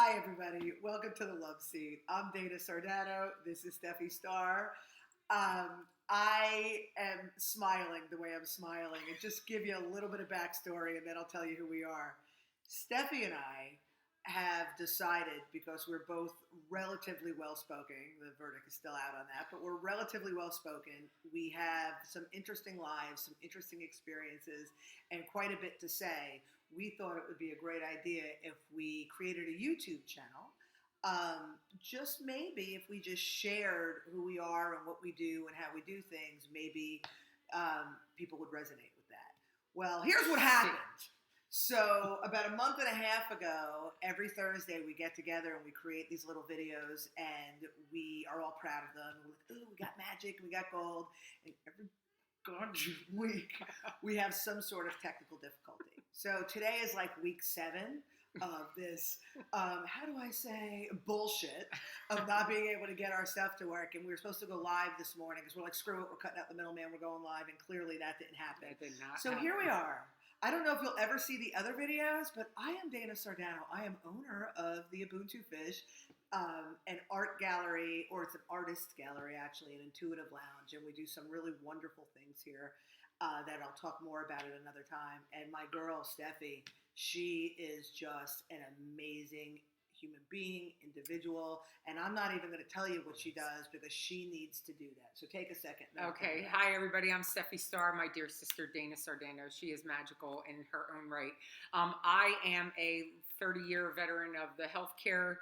Hi, everybody. Welcome to the Love Seat. I'm Dana Sardano. This is Steffi Starr. I am smiling the way I'm smiling, and just give you a little bit of backstory, and then I'll tell you who we are. Steffi and I have decided, because we're both relatively well-spoken, the verdict is still out on that, but we're relatively well-spoken. We have some interesting lives, some interesting experiences, and quite a bit to say. We thought it would be a great idea if we created a YouTube channel. Just maybe if we just shared who we are and what we do and how we do things, maybe people would resonate with that. Well, here's what happened. So about a month and a half ago, every Thursday we get together and we create these little videos, and we are all proud of them. We're like, ooh, we got magic, we got gold. And every week we have some sort of technical difficulty. So today is like week 7 of this, how do I say, bullshit of not being able to get our stuff to work. And we were supposed to go live this morning because we're like, screw it, we're cutting out the middleman, we're going live. And clearly that didn't happen. That did not so happen. Here we are. I don't know if you'll ever see the other videos, but I am Dana Sardano. I am owner of the Ubuntu Fish, an art gallery, or it's an artist gallery actually, an intuitive lounge, and we do some really wonderful things here that I'll talk more about at another time. And my girl, Steffi, she is just an amazing human being, individual, and I'm not even going to tell you what she does because she needs to do that. So take a second. Okay. Hi, everybody. I'm Steffi Starr, my dear sister, Dana Sardano. She is magical in her own right. I am a 30-year veteran of the healthcare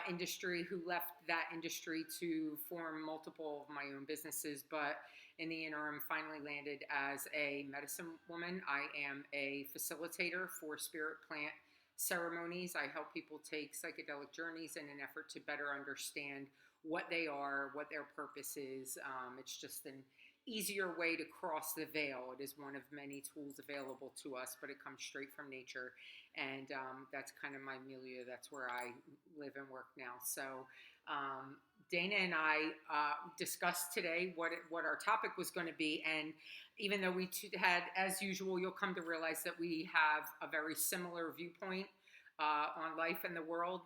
industry who left that industry to form multiple of my own businesses, but in the interim finally landed as a medicine woman. I am a facilitator for spirit plant ceremonies. I help people take psychedelic journeys in an effort to better understand what they are, what their purpose is. It's just an easier way to cross the veil. It is one of many tools available to us, but it comes straight from nature. And that's kind of my milieu. That's where I live and work now. So Dana and I discussed today what our topic was going to be. And even though we had, as usual, you'll come to realize that we have a very similar viewpoint on life and the world,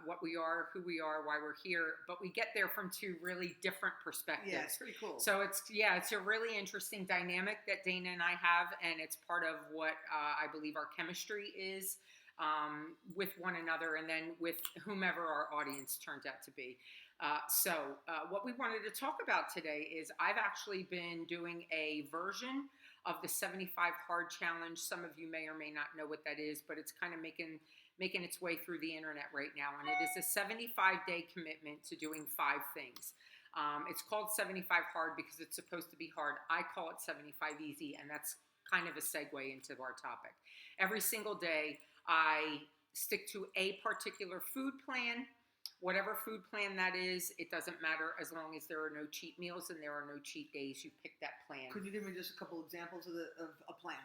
what we are, who we are, why we're here. But we get there from two really different perspectives. Yeah, it's pretty cool. So it's a really interesting dynamic that Dana and I have. And it's part of what I believe our chemistry is with one another, and then with whomever our audience turns out to be. So what we wanted to talk about today is I've actually been doing a version of the 75 Hard Challenge. Some of you may or may not know what that is, but it's kind of making its way through the internet right now. And it is a 75-day commitment to doing 5 things. It's called 75 Hard because it's supposed to be hard. I call it 75 Easy, and that's kind of a segue into our topic. Every single day, I stick to a particular food plan. Whatever food plan that is, it doesn't matter as long as there are no cheat meals and there are no cheat days. You pick that plan. Could you give me just a couple examples of a plan?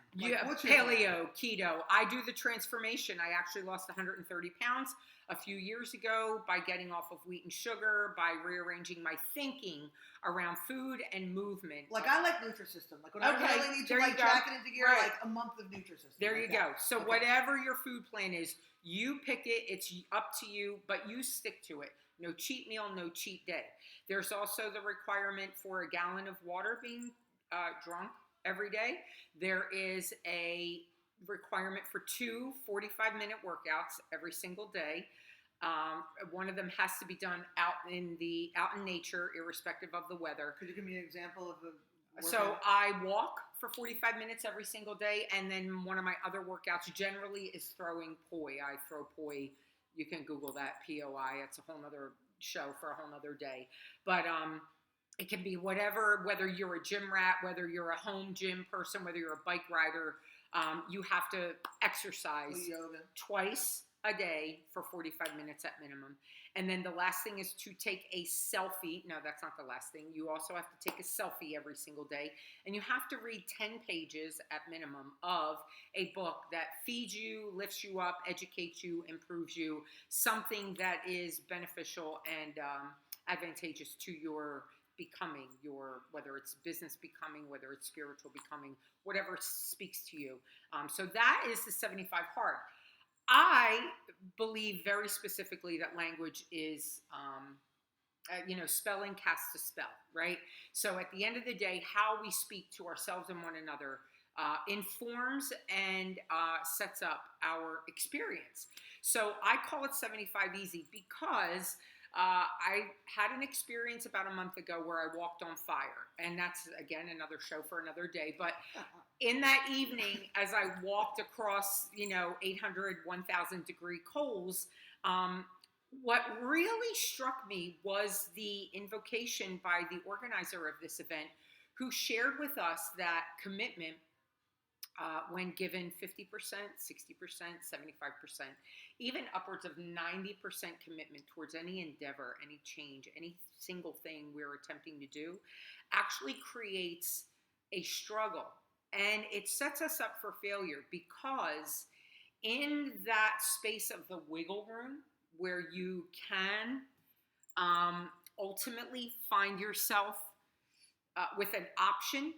What's your paleo, keto. I do the transformation. I actually lost 130 pounds a few years ago by getting off of wheat and sugar, by rearranging my thinking around food and movement. Like I like Nutrisystem. Like when I really need to jack it into gear, like a month of Nutrisystem. There you go. So whatever your food plan is, you pick it. It's up to you, but you stick to it. No cheat meal, no cheat day. There's also the requirement for a gallon of water being drunk every day. There is a requirement for 2 45-minute workouts every single day. One of them has to be done out in nature, irrespective of the weather. Could you give me an example of a workout? So I walk for 45 minutes every single day, and then one of my other workouts generally is throwing poi. I throw poi. You can Google that, POI. It's a whole other show for a whole other day. But it can be whatever, whether you're a gym rat, whether you're a home gym person, whether you're a bike rider, you have to exercise twice a day for 45 minutes at minimum. And then the last thing is to take a selfie. No, that's not the last thing. You also have to take a selfie every single day. And you have to read 10 pages at minimum of a book that feeds you, lifts you up, educates you, improves you, something that is beneficial and advantageous to your becoming, whether it's business becoming, whether it's spiritual becoming, whatever speaks to you. So that is the 75 Hard. I believe very specifically that language is, spelling casts a spell, right? So at the end of the day, how we speak to ourselves and one another informs and sets up our experience. So I call it 75 Easy because I had an experience about a month ago where I walked on fire. And that's, again, another show for another day. But in that evening, as I walked across, 800, 1,000 degree coals, what really struck me was the invocation by the organizer of this event, who shared with us that commitment, when given 50%, 60%, 75%, even upwards of 90% commitment towards any endeavor, any change, any single thing we're attempting to do, actually creates a struggle. And it sets us up for failure, because in that space of the wiggle room where you can ultimately find yourself with an option,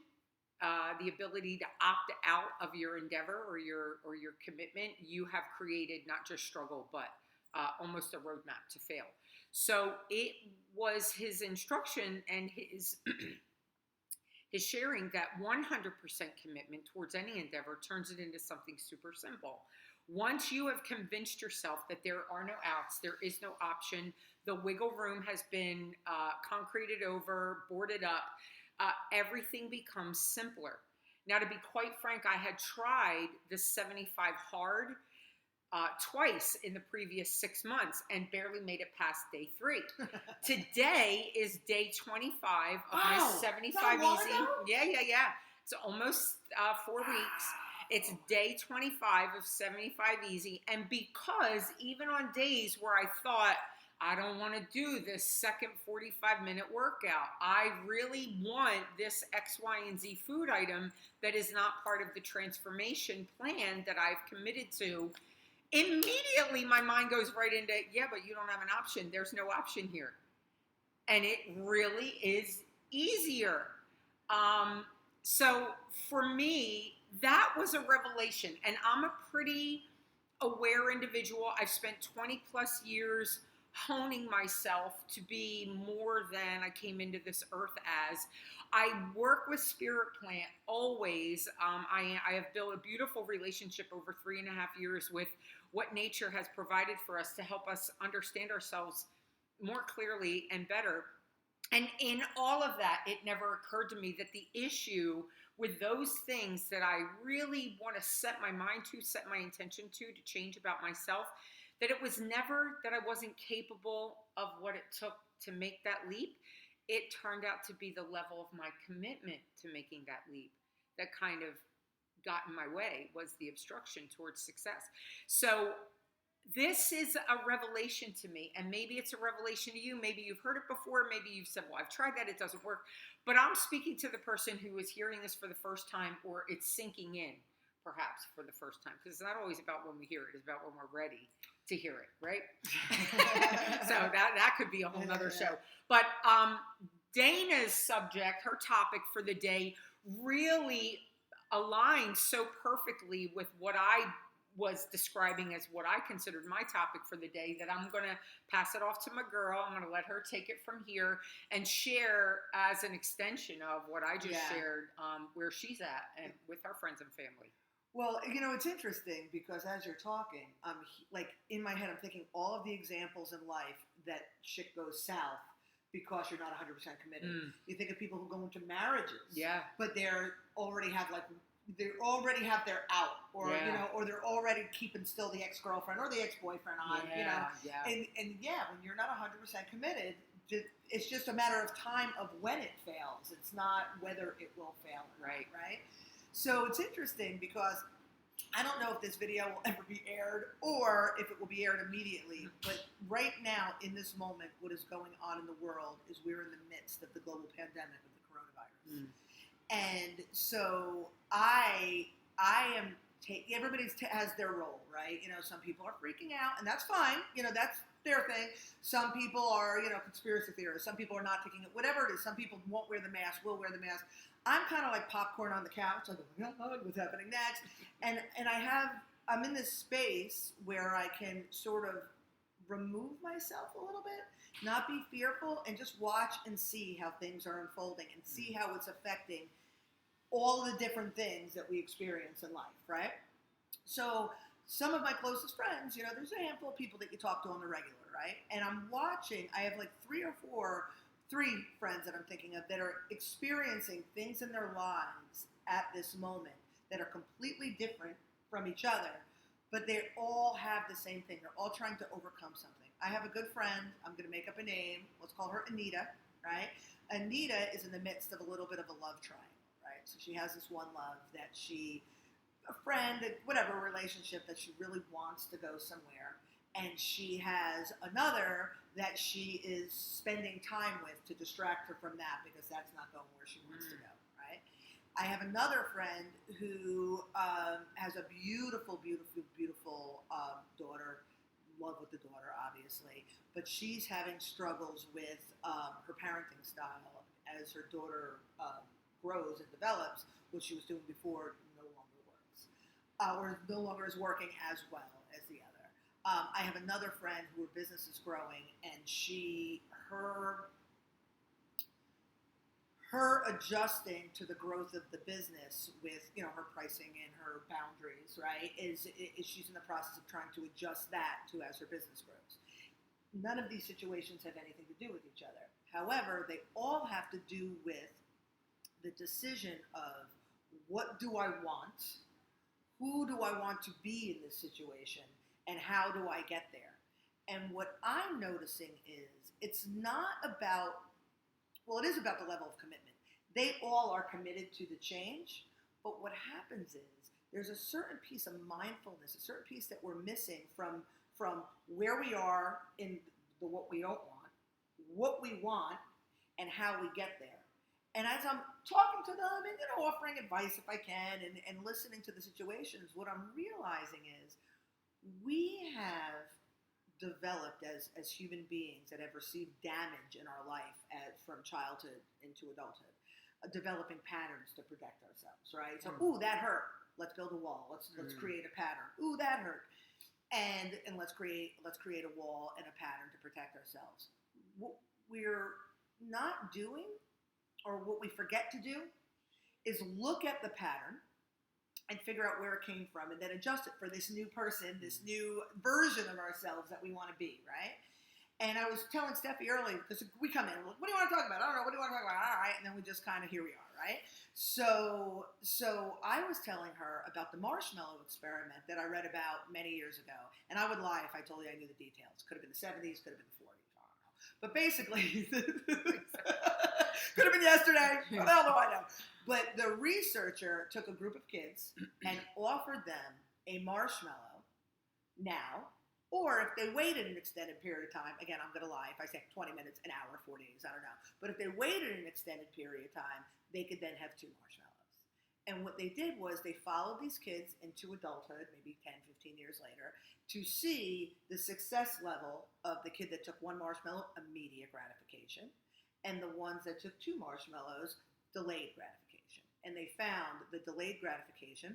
the ability to opt out of your endeavor or your commitment, you have created not just struggle, but almost a roadmap to fail. So it was his instruction and his his sharing that 100% commitment towards any endeavor turns it into something super simple. Once you have convinced yourself that there are no outs, there is no option, the wiggle room has been concreted over, boarded up, everything becomes simpler. Now, to be quite frank, I had tried the 75 hard twice in the previous 6 months and barely made it past day 3. Today is day 25 of my 75 easy. Yeah. It's almost 4 weeks. It's day 25 of 75 easy. And because even on days where I thought, I don't want to do this second 45-minute workout, I really want this X, Y, and Z food item that is not part of the transformation plan that I've committed to, immediately my mind goes right into, yeah, but you don't have an option. There's no option here. And it really is easier. So for me, that was a revelation. And I'm a pretty aware individual. I've spent 20 plus years honing myself to be more than I came into this earth as. I work with Spirit Plant always. I have built a beautiful relationship over 3.5 years with what nature has provided for us to help us understand ourselves more clearly and better. And in all of that, it never occurred to me that the issue with those things that I really want to set my mind to, set my intention to change about myself, that it was never that I wasn't capable of what it took to make that leap. It turned out to be the level of my commitment to making that leap that kind of got in my way, was the obstruction towards success. So this is a revelation to me, and maybe it's a revelation to you. Maybe you've heard it before. Maybe you've said, well, I've tried that. It doesn't work. But I'm speaking to the person who is hearing this for the first time, or it's sinking in perhaps for the first time, because it's not always about when we hear it. It's about when we're ready to hear it, right? So that could be a whole nother show. But Dana's subject, her topic for the day, really aligns so perfectly with what I was describing as what I considered my topic for the day, that I'm going to pass it off to my girl. I'm going to let her take it from here and share as an extension of what I just shared, where she's at and with her friends and family. Well, it's interesting because as you're talking, like in my head, I'm thinking all of the examples in life that shit goes south because you're not 100% committed. You think of people who go into marriages, but they already have their out, or or they're already keeping still the ex-girlfriend or the ex-boyfriend on, and when you're not 100% committed, it's just a matter of time of when it fails. It's not whether it will fail or not, right? So it's interesting because I don't know if this video will ever be aired or if it will be aired immediately, but right now in this moment, what is going on in the world is we're in the midst of the global pandemic of the coronavirus. And so I am everybody has their role, right? Some people are freaking out, and that's fine. That's their thing. Some people are, conspiracy theorists. Some people are not taking it, whatever it is. Some people won't wear the mask, will wear the mask. I'm kind of like popcorn on the couch. I go, oh my God, what's happening next? And I have I'm in this space where I can sort of remove myself a little bit, not be fearful, and just watch and see how things are unfolding and see how it's affecting all the different things that we experience in life, right? So some of my closest friends, there's a handful of people that you talk to on the regular, right? And I'm watching, I have like three friends that I'm thinking of that are experiencing things in their lives at this moment that are completely different from each other, but they all have the same thing. They're all trying to overcome something. I have a good friend, I'm going to make up a name, let's call her Anita, right? Anita is in the midst of a little bit of a love triangle, right? So she has this one love that a friend, whatever relationship that she really wants to go somewhere. And she has another that she is spending time with to distract her from that because that's not going where she wants to go, right? I have another friend who has a beautiful, beautiful, beautiful daughter. Love with the daughter, obviously. But she's having struggles with her parenting style as her daughter grows and develops. What she was doing before no longer works, or no longer is working as well as the other. I have another friend who her business is growing, and her adjusting to the growth of the business with her pricing and her boundaries, right? Is she's in the process of trying to adjust that to as her business grows. None of these situations have anything to do with each other. However, they all have to do with the decision of what do I want, who do I want to be in this situation, and how do I get there? And what I'm noticing is it's not about, well, it is about the level of commitment. They all are committed to the change, but what happens is there's a certain piece of mindfulness, a certain piece that we're missing from where we are in the what we don't want, what we want, and how we get there. And as I'm talking to them and offering advice if I can and listening to the situations, what I'm realizing is we have developed as human beings that have received damage in our life from childhood into adulthood, developing patterns to protect ourselves, right? So, ooh, that hurt. Let's build a wall. Let's create a pattern. Ooh, that hurt. And let's create a wall and a pattern to protect ourselves. What we're not doing, or what we forget to do, is look at the pattern and figure out where it came from and then adjust it for this new person, this new version of ourselves that we want to be, right? And I was telling Steffi earlier, because we come in, what do you want to talk about? I don't know, what do you want to talk about? All right, and then we just kind of, here we are, right? So I was telling her about the marshmallow experiment that I read about many years ago, and I would lie if I told you I knew the details. Could have been the 70s, could have been the 40s, I don't know. But basically, could have been yesterday, what the hell do I know? But the researcher took a group of kids and offered them a marshmallow now, or if they waited an extended period of time, again, I'm going to lie, if I say 20 minutes, an hour, 4 days, I don't know. But if they waited an extended period of time, they could then have 2 marshmallows. And what they did was they followed these kids into adulthood, maybe 10, 15 years later, to see the success level of the kid that took 1 marshmallow, immediate gratification, and the ones that took 2 marshmallows, delayed gratification. And they found the delayed gratification,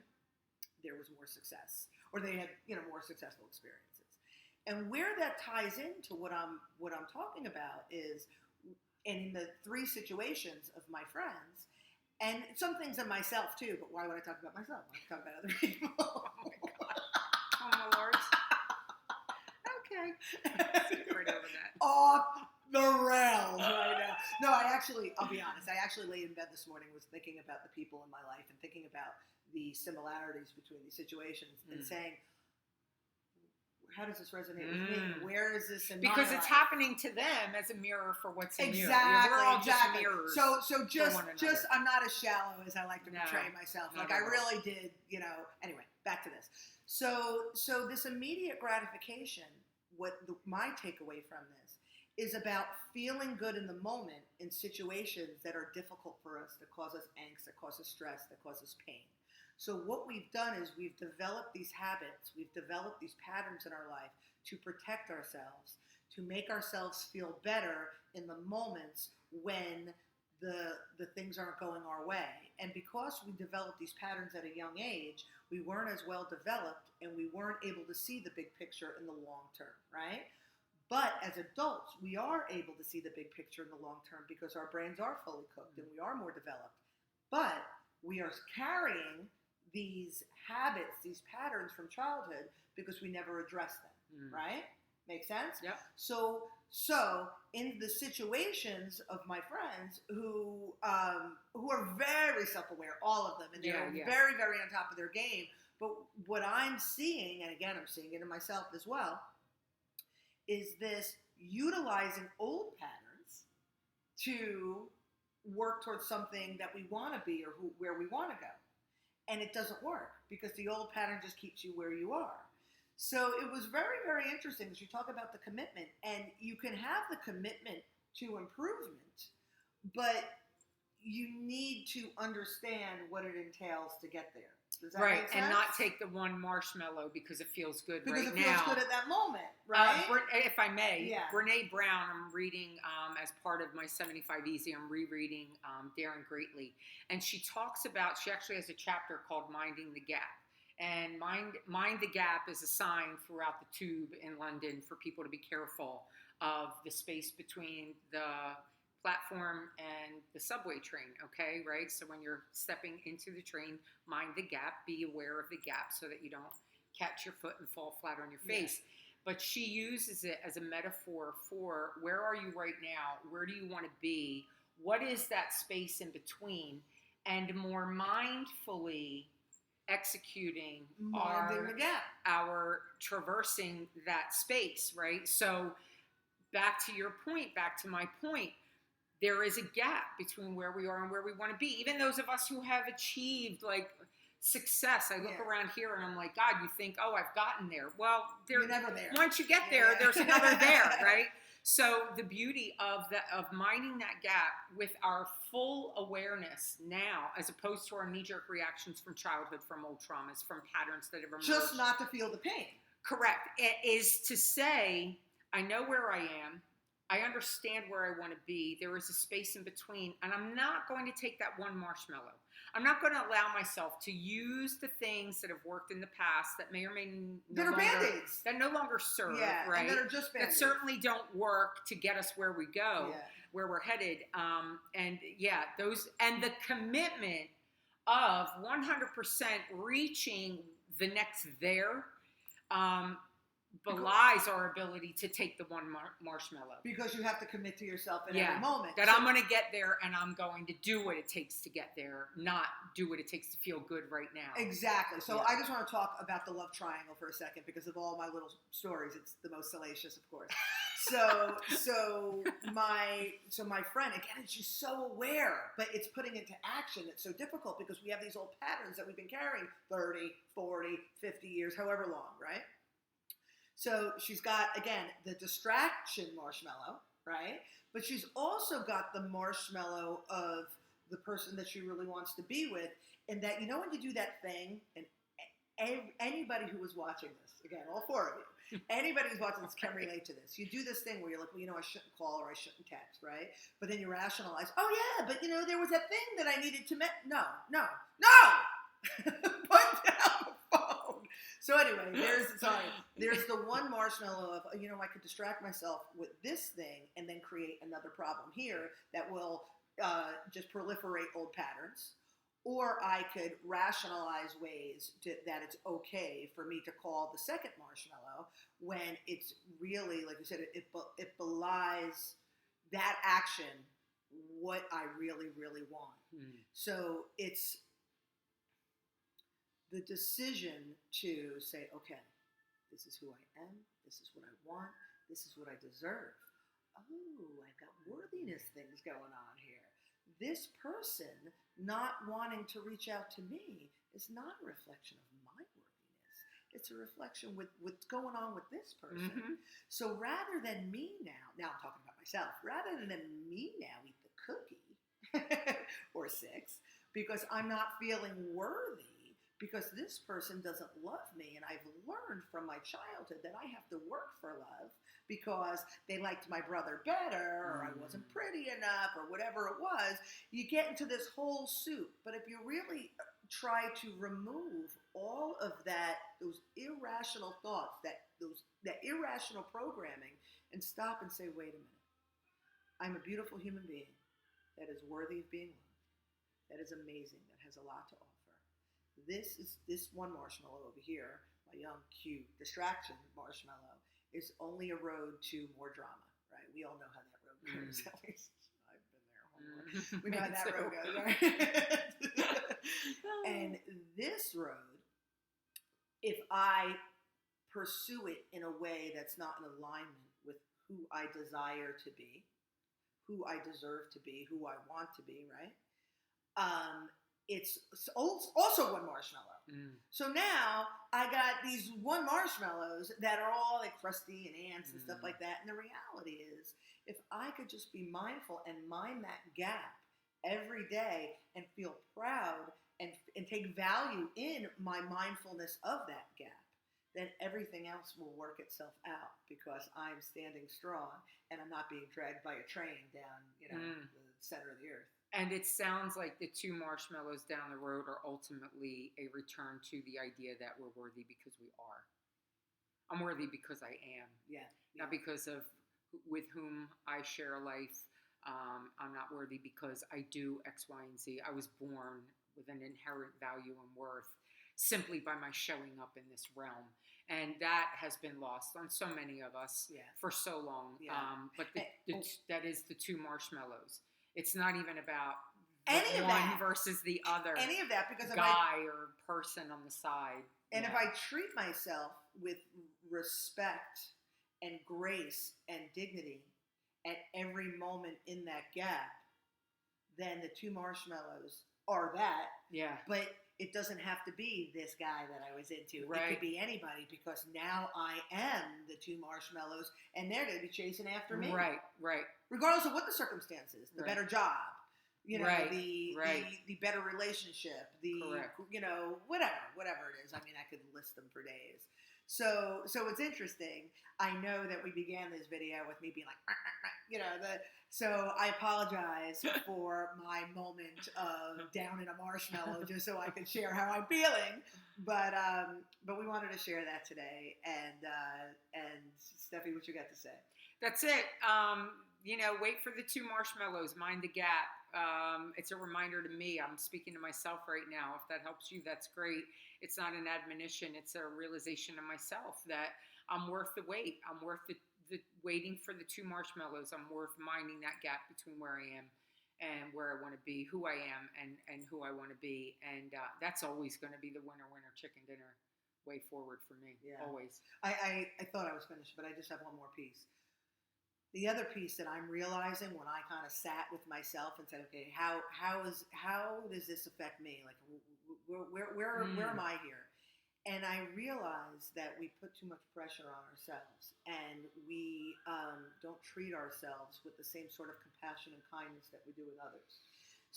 there was more success, or they had more successful experiences. And where that ties into what I'm talking about is, in the 3 situations of my friends, and some things of myself too, but why would I talk about myself? I talk about other people. Oh my God. Oh my Lord. Okay. Right over that. Off the rails right now. No, I'll be honest, I actually laid in bed this morning, was thinking about the people in my life and thinking about the similarities between these situations and saying, how does this resonate with me? Where is this in because my it's life? happening to them as a mirror for what's in you. Exactly. We're all Exactly. just mirrors. So just I'm not as shallow as I like to portray myself. Like I really did, Anyway, back to this. So this immediate gratification, my takeaway from this is about feeling good in the moment in situations that are difficult for us, that cause us angst, that cause us stress, that cause us pain. So what we've done is we've developed these habits, we've developed these patterns in our life to protect ourselves, to make ourselves feel better in the moments when the things aren't going our way. And because we developed these patterns at a young age, we weren't as well developed and we weren't able to see the big picture in the long term, right? But as adults, we are able to see the big picture in the long term because our brains are fully cooked and we are more developed. But we are carrying these habits, these patterns from childhood because we never address them, right? Make sense? Yep. So in the situations of my friends who are very self-aware, all of them, and they're very, very on top of their game. But what I'm seeing, and again, I'm seeing it in myself as well, is this utilizing old patterns to work towards something that we want to be or where we want to go. And it doesn't work because the old pattern just keeps you where you are. So it was very, very interesting as you talk about the commitment. And you can have the commitment to improvement, but you need to understand what it entails to get there. Does that make sense? And not take the one marshmallow because it feels good because right now. Because it feels good at that moment, right? If I may, Brene Brown, I'm reading as part of my 75 Easy, I'm rereading Daring Greatly. And she talks about, she actually has a chapter called Minding the Gap. And mind the gap is a sign throughout the tube in London for people to be careful of the space between the platform and the subway train, okay, right? So when you're stepping into the train, mind the gap, be aware of the gap so that you don't catch your foot and fall flat on your face. But she uses it as a metaphor for where are you right now? Where do you want to be? What is that space in between? And more mindfully executing our traversing that space, right? So back to my point, there is a gap between where we are and where we want to be. Even those of us who have achieved like success, I look around here and I'm like, God, you think, oh, I've gotten there. Well, you're never there. Once you get there, there's another there, right? So the beauty of minding that gap with our full awareness now, as opposed to our knee-jerk reactions from childhood, from old traumas, from patterns that have emerged. Just not to feel the pain. Correct. It is to say, I know where I am. I understand where I want to be. There is a space in between, and I'm not going to take that one marshmallow. I'm not going to allow myself to use the things that have worked in the past that may or may Band-Aids. That no longer serve, right? And that are just Band-Aids. That certainly don't work to get us where we go, where we're headed. And the commitment of 100% reaching the next there, belies our ability to take the one marshmallow. Because you have to commit to yourself at every moment. That I'm going to get there and I'm going to do what it takes to get there, not do what it takes to feel good right now. Exactly. So I just want to talk about the love triangle for a second because of all my little stories. It's the most salacious, of course. So my friend, again, is just so aware, but it's putting into action that's so difficult because we have these old patterns that we've been carrying 30, 40, 50 years, however long, right? So she's got, again, the distraction marshmallow, right? But she's also got the marshmallow of the person that she really wants to be with. And that, you know, when you do that thing, and anybody who was watching this, again, all four of you, anybody who's watching this can relate to this. You do this thing where you're like, well, you know, I shouldn't call or I shouldn't text, right? But then you rationalize, oh yeah, but you know, there was that thing that I needed to No. Put down the phone. So anyway, there's the one marshmallow of, you know, I could distract myself with this thing and then create another problem here that will just proliferate old patterns. Or I could rationalize ways that it's okay for me to call the second marshmallow when it's really, like you said, it belies that action what I really, really want. So it's the decision to say, okay, this is who I am, this is what I want, this is what I deserve. Oh, I've got worthiness things going on here. This person not wanting to reach out to me is not a reflection of my worthiness. It's a reflection with what's going on with this person. Mm-hmm. So rather than me now I'm talking about myself, rather than me now eat the cookie or 6, because I'm not feeling worthy, because this person doesn't love me. And I've learned from my childhood that I have to work for love because they liked my brother better, or I wasn't pretty enough, or whatever it was. You get into this whole soup. But if you really try to remove all of those irrational thoughts, that irrational programming, and stop and say, wait a minute, I'm a beautiful human being that is worthy of being loved, that is amazing, that has a lot to offer. This one marshmallow over here, my young, cute distraction marshmallow, is only a road to more drama, right? We all know how that road goes. At least I've been there. We know how that road goes, right? And this road, if I pursue it in a way that's not in alignment with who I desire to be, who I deserve to be, who I want to be, right? It's also one marshmallow. So now I got these one marshmallows that are all like crusty and ants and stuff like that. And the reality is, if I could just be mindful and mind that gap every day and feel proud and take value in my mindfulness of that gap, then everything else will work itself out because I'm standing strong and I'm not being dragged by a train down, the center of the earth. And it sounds like the two marshmallows down the road are ultimately a return to the idea that we're worthy because we are. I'm worthy because I am. Yeah. Not because of with whom I share a life. I'm not worthy because I do X, Y, and Z. I was born with an inherent value and worth simply by my showing up in this realm. And that has been lost on so many of us for so long. Yeah. But that is the two marshmallows. It's not even about one versus the other. Any of that, because guy or person on the side. And if I treat myself with respect and grace and dignity at every moment in that gap, then the two marshmallows are that. Yeah. But it doesn't have to be this guy that I was into. Right. It could be anybody, because now I am the two marshmallows and they're going to be chasing after me. Right. Regardless of what the circumstances, the better job, the better relationship, whatever it is. I mean, I could list them for days. So it's interesting. I know that we began this video with me being like, so I apologize for my moment of down in a marshmallow, just so I could share how I'm feeling. But we wanted to share that today. And Steffi, what you got to say? That's it. Wait for the two marshmallows. Mind the gap. It's a reminder to me. I'm speaking to myself right now. If that helps you, that's great. It's not an admonition. It's a realization of myself that I'm worth the wait. I'm worth the waiting for the two marshmallows. I'm worth minding that gap between where I am and where I want to be, who I am and who I want to be. And that's always going to be the winner chicken dinner way forward for me. Yeah. Always. I thought I was finished, but I just have one more piece. The other piece that I'm realizing when I kind of sat with myself and said, okay, how does this affect me? Like, where am I here? And I realized that we put too much pressure on ourselves, and we don't treat ourselves with the same sort of compassion and kindness that we do with others.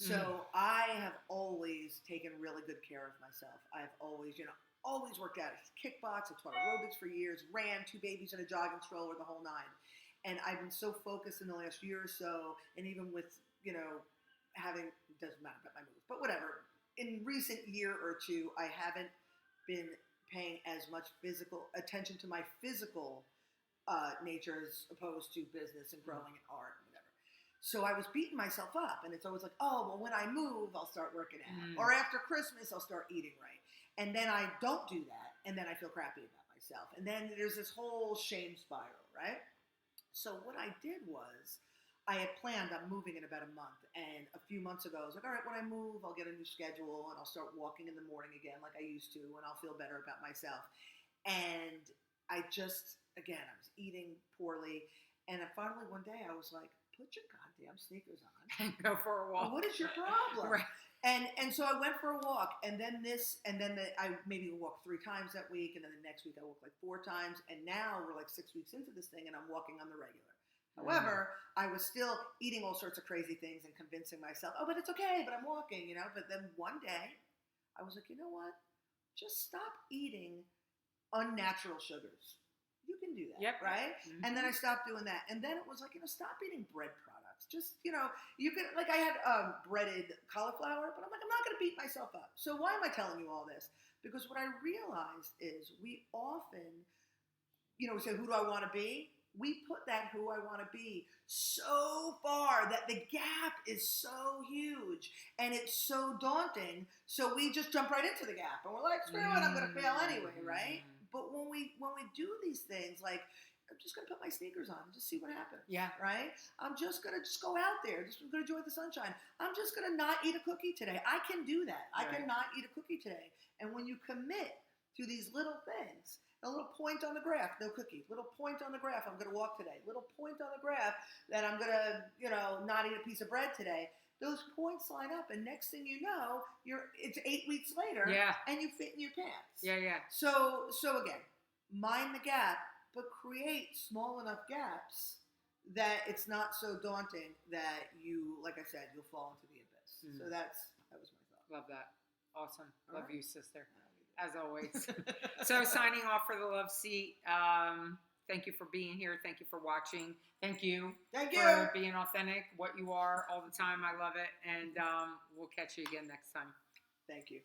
So I have always taken really good care of myself. I've always, worked out. Kickbox, I taught aerobics for years, ran 2 babies in a jogging stroller, the whole nine. And I've been so focused in the last year or so, and even with, it doesn't matter about my moves, but whatever. In recent year or two, I haven't been paying as much physical attention to my physical nature as opposed to business and growing in art and whatever. So I was beating myself up, and it's always like, oh, well, when I move, I'll start working out. Or after Christmas, I'll start eating right. And then I don't do that, and then I feel crappy about myself. And then there's this whole shame spiral, right? So what I did was, I had planned on moving in about a month, and a few months ago, I was like, all right, when I move, I'll get a new schedule, and I'll start walking in the morning again like I used to, and I'll feel better about myself. And I just, again, I was eating poorly, and finally one day I was like, put your goddamn sneakers on. And go for a walk. What is your problem? Right. And so I went for a walk, and then I maybe walked 3 times that week, and then the next week I walked like 4 times, and now we're like 6 weeks into this thing, and I'm walking on the regular. However, I was still eating all sorts of crazy things and convincing myself, oh, but it's okay, but I'm walking, But then one day, I was like, you know what? just stop eating unnatural sugars. You can do that, Yep. right? Mm-hmm. And then I stopped doing that. And then it was like, stop eating bread products. Just, you can, like I had breaded cauliflower, but I'm like, I'm not going to beat myself up. So why am I telling you all this? Because what I realized is we often, we say, who do I want to be? We put that who I want to be so far that the gap is so huge and it's so daunting. So we just jump right into the gap and we're like, screw it, I'm going to fail anyway, right? But when we do these things, like, I'm just going to put my sneakers on and just see what happens. Yeah. Right? I'm just going to go out there. I'm going to enjoy the sunshine. I'm just going to not eat a cookie today. I can do that. I cannot eat a cookie today. And when you commit to these little things, a little point on the graph, no cookie. Little point on the graph, I'm going to walk today. Little point on the graph that I'm going to, not eat a piece of bread today. Those points line up, and next thing you know, it's 8 weeks later, and you fit in your pants. Yeah. So again, mind the gap, but create small enough gaps that it's not so daunting that you, like I said, you'll fall into the abyss. So that was my thought. Love that. Awesome. All Love right. you, sister. As always. So signing off for the Love Seat. Thank you for being here. Thank you for watching. Thank you for being authentic, what you are all the time. I love it. And we'll catch you again next time. Thank you.